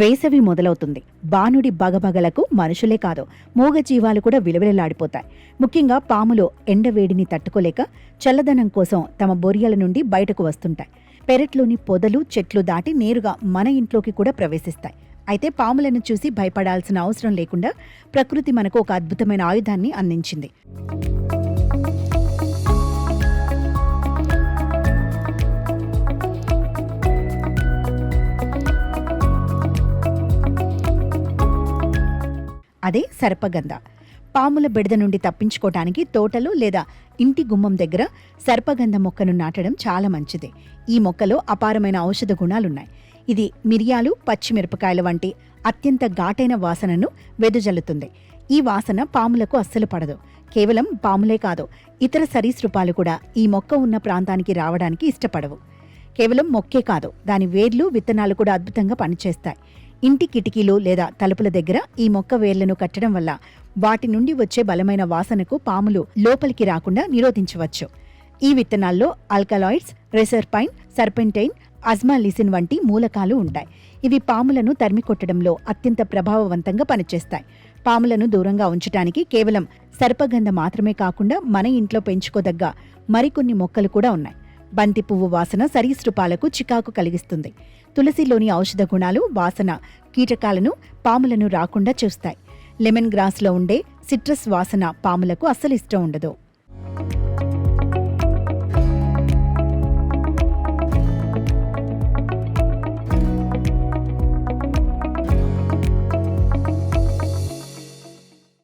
వేసవి మొదలవుతుంది. బాణుడి బగబగలకు మనుషులే కాదు, మూగజీవాలు కూడా విలవిలలాడిపోతాయి. ముఖ్యంగా పాములు ఎండవేడిని తట్టుకోలేక చల్లదనం కోసం తమ బొరియల నుండి బయటకు వస్తుంటాయి. పెరట్లోని పొదలు, చెట్లు దాటి నేరుగా మన ఇంట్లోకి కూడా ప్రవేశిస్తాయి. అయితే పాములను చూసి భయపడాల్సిన అవసరం లేకుండా ప్రకృతి మనకు ఒక అద్భుతమైన ఆయుధాన్ని అందించింది. అదే సర్పగంధ. పాముల బెడద నుండి తప్పించుకోవటానికి తోటలు లేదా ఇంటి గుమ్మం దగ్గర సర్పగంధ మొక్కను నాటడం చాలా మంచిది. ఈ మొక్కలో అపారమైన ఔషధ గుణాలున్నాయి. ఇది మిరియాలు, పచ్చిమిరపకాయల వంటి అత్యంత ఘాటైన వాసనను వెదజల్లుతుంది. ఈ వాసన పాములకు అస్సలు పడదు. కేవలం పాములే కాదు, ఇతర సరీసృపాలు కూడా ఈ మొక్క ఉన్న ప్రాంతానికి రావడానికి ఇష్టపడవు. కేవలం మొక్కే కాదు, దాని వేర్లు, విత్తనాలు కూడా అద్భుతంగా పనిచేస్తాయి. ఇంటి కిటికీలు లేదా తలుపుల దగ్గర ఈ మొక్క వేర్లను కట్టడం వల్ల వాటి నుండి వచ్చే బలమైన వాసనకు పాములు లోపలికి రాకుండా నిరోధించవచ్చు. ఈ విత్తనాల్లో ఆల్కలాయిడ్స్, రెసర్పైన్, సర్పెంటైన్, అజ్మాలిసిన్ వంటి మూలకాలు ఉంటాయి. ఇవి పాములను తరిమికొట్టడంలో అత్యంత ప్రభావవంతంగా పనిచేస్తాయి. పాములను దూరంగా ఉంచటానికి కేవలం సర్పగంధ మాత్రమే కాకుండా మన ఇంట్లో పెంచుకోదగ్గ మరికొన్ని మొక్కలు కూడా ఉన్నాయి. బంతి పువ్వు వాసన సరీసృపాలకు చికాకు కలిగిస్తుంది. తులసిలోని ఔషధ గుణాలు, వాసన కీటకాలను, పాములను రాకుండా చూస్తాయి. లెమన్ గ్రాస్లో ఉండే సిట్రస్ వాసన పాములకు అస్సలు ఇష్టం ఉండదు.